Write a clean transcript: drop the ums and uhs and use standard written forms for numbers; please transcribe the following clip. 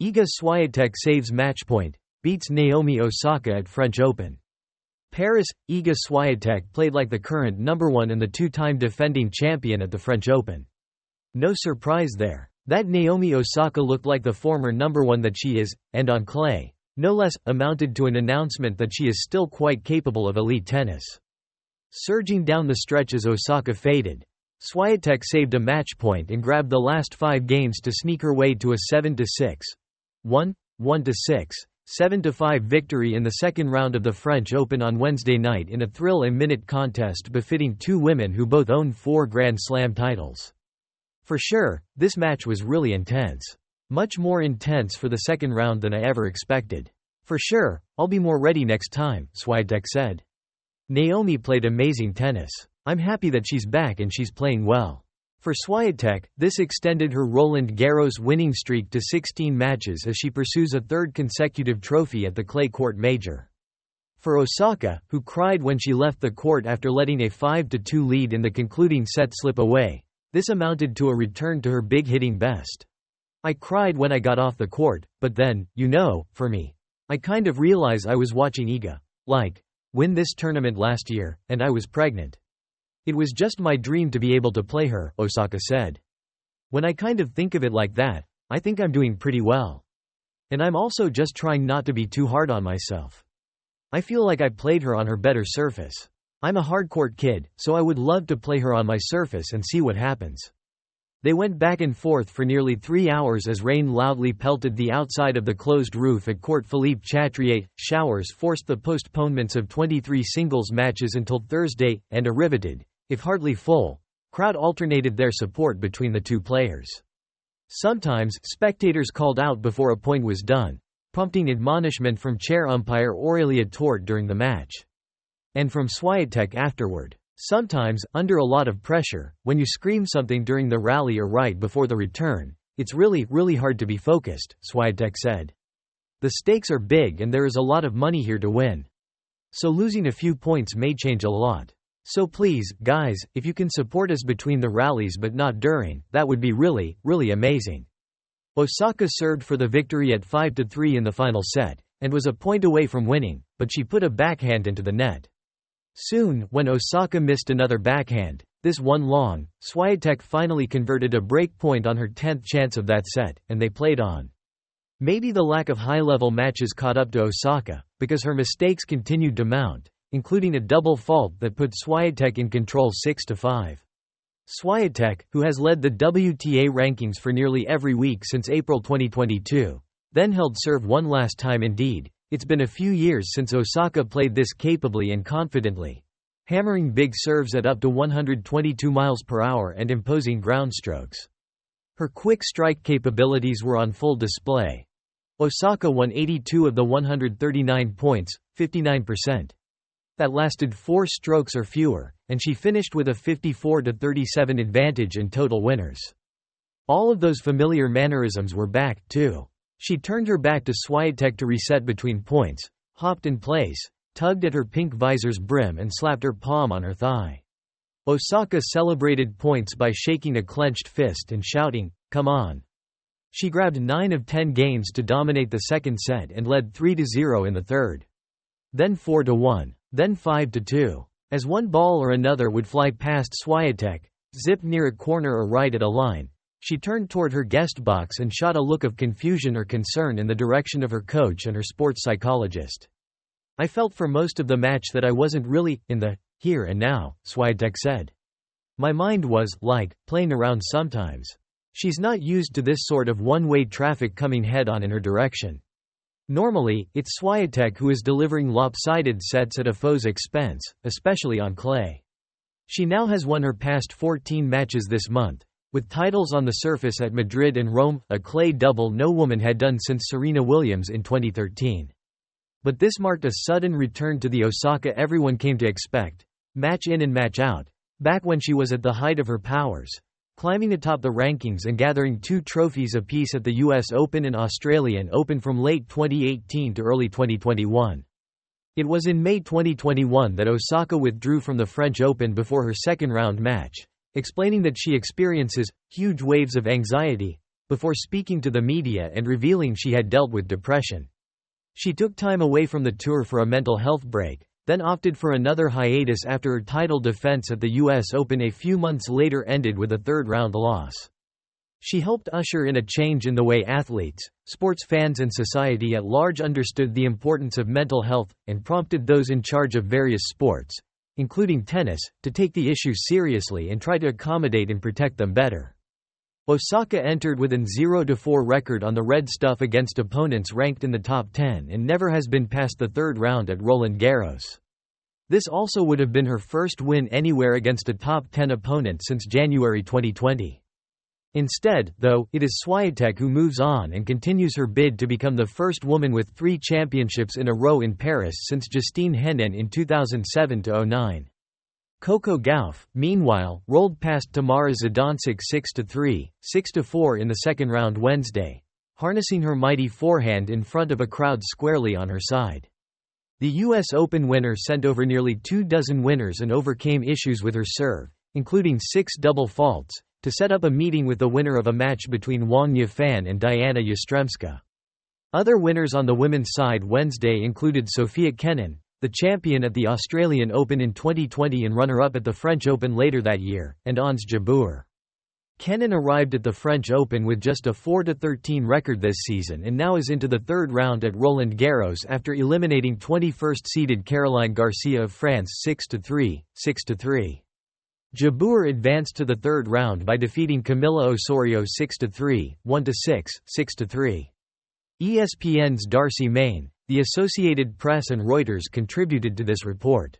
Iga Swiatek saves matchpoint, beats Naomi Osaka at French Open. Paris, Iga Swiatek played like the current number one and the two-time defending champion at the French Open. No surprise there. That Naomi Osaka looked like the former number one that she is, and on clay, no less, amounted to an announcement that she is still quite capable of elite tennis. Surging down the stretch as Osaka faded, Swiatek saved a match point and grabbed the last 5 games to sneak her way to a 7-6, 1, 1-6, 7-5 victory in the second round of the French Open on Wednesday night in a thrill-a-minute contest befitting two women who both own 4 Grand Slam titles. For sure, this match was really intense. Much more intense for the second round than I ever expected. For sure, I'll be more ready next time, Swiatek said. Naomi played amazing tennis. I'm happy that she's back and she's playing well. For Swiatek, this extended her Roland Garros winning streak to 16 matches as she pursues a third consecutive trophy at the clay court major. For Osaka, who cried when she left the court after letting a 5-2 lead in the concluding set slip away, this amounted to a return to her big-hitting best. I cried when I got off the court, but then, for me, I kind of realize I was watching Iga, win this tournament last year, and I was pregnant. It was just my dream to be able to play her, Osaka said. When I kind of think of it like that, I think I'm doing pretty well. And I'm also just trying not to be too hard on myself. I feel like I played her on her better surface. I'm a hardcourt kid, so I would love to play her on my surface and see what happens. They went back and forth for nearly 3 hours as rain loudly pelted the outside of the closed roof at Court Philippe Chatrier. Showers forced the postponements of 23 singles matches until Thursday, and a riveted, if hardly full, crowd alternated their support between the two players. Sometimes, spectators called out before a point was done, prompting admonishment from chair umpire Aurelia Tort during the match. And from Swiatek afterward. Sometimes, under a lot of pressure, when you scream something during the rally or right before the return, it's really hard to be focused, Swiatek said. The stakes are big and there is a lot of money here to win. So losing a few points may change a lot. So please, guys, if you can support us between the rallies but not during, that would be really amazing. Osaka served for the victory at 5-3 in the final set, and was a point away from winning, but she put a backhand into the net. Soon, when Osaka missed another backhand, this one long, Swiatek finally converted a break point on her 10th chance of that set, and they played on. Maybe the lack of high-level matches caught up to Osaka, because her mistakes continued to mount, including a double fault that put Swiatek in control 6-5. Swiatek, who has led the WTA rankings for nearly every week since April 2022, then held serve one last time. Indeed, it's been a few years since Osaka played this capably and confidently, hammering big serves at up to 122 miles per hour and imposing ground strokes. Her quick strike capabilities were on full display. Osaka won 82 of the 139 points, 59%. That lasted 4 strokes or fewer, and she finished with a 54-37 advantage in total winners. All of those familiar mannerisms were back, too. She turned her back to Swiatek to reset between points, hopped in place, tugged at her pink visor's brim and slapped her palm on her thigh. Osaka celebrated points by shaking a clenched fist and shouting, "Come on." She grabbed 9 of 10 games to dominate the second set and led 3-0 in the third. Then 4-1. Then 5-2. As one ball or another would fly past Swiatek, zip near a corner or right at a line, she turned toward her guest box and shot a look of confusion or concern in the direction of her coach and her sports psychologist. "I felt for most of the match that I wasn't really in the here and now," Swiatek said. "My mind was, playing around sometimes." She's not used to this sort of one-way traffic coming head-on in her direction. Normally, it's Swiatek who is delivering lopsided sets at a foe's expense, especially on clay. She now has won her past 14 matches this month, with titles on the surface at Madrid and Rome, a clay double no woman had done since Serena Williams in 2013. But this marked a sudden return to the Osaka everyone came to expect, match in and match out, back when she was at the height of her powers, climbing atop the rankings and gathering 2 trophies apiece at the US Open and Australian Open from late 2018 to early 2021. It was in May 2021 that Osaka withdrew from the French Open before her second-round match, explaining that she experiences huge waves of anxiety before speaking to the media and revealing she had dealt with depression. She took time away from the tour for a mental health break, then opted for another hiatus after her title defense at the US Open a few months later ended with a third-round loss. She helped usher in a change in the way athletes, sports fans and society at large understood the importance of mental health, and prompted those in charge of various sports, including tennis, to take the issue seriously and try to accommodate and protect them better. Osaka entered with an 0-4 record on the red stuff against opponents ranked in the top 10 and never has been past the third round at Roland Garros. This also would have been her first win anywhere against a top 10 opponent since January 2020. Instead, though, it is Swiatek who moves on and continues her bid to become the first woman with 3 championships in a row in Paris since Justine Henin in 2007–09. Coco Gauff, meanwhile, rolled past Tamara Zidansek 6–3, 6–4 in the second round Wednesday, harnessing her mighty forehand in front of a crowd squarely on her side. The US Open winner sent over nearly 24 winners and overcame issues with her serve, including 6 double faults, to set up a meeting with the winner of a match between Wang Yifan and Diana Yastremska. Other winners on the women's side Wednesday included Sofia Kenin, the champion at the Australian Open in 2020 and runner-up at the French Open later that year, and Ons Jabeur. Kenin arrived at the French Open with just a 4–13 record this season and now is into the third round at Roland Garros after eliminating 21st-seeded Caroline Garcia of France 6–3, 6–3. Jabeur advanced to the third round by defeating Camila Osorio 6–3, 1–6, 6–3. ESPN's Darcy Main, the Associated Press and Reuters contributed to this report.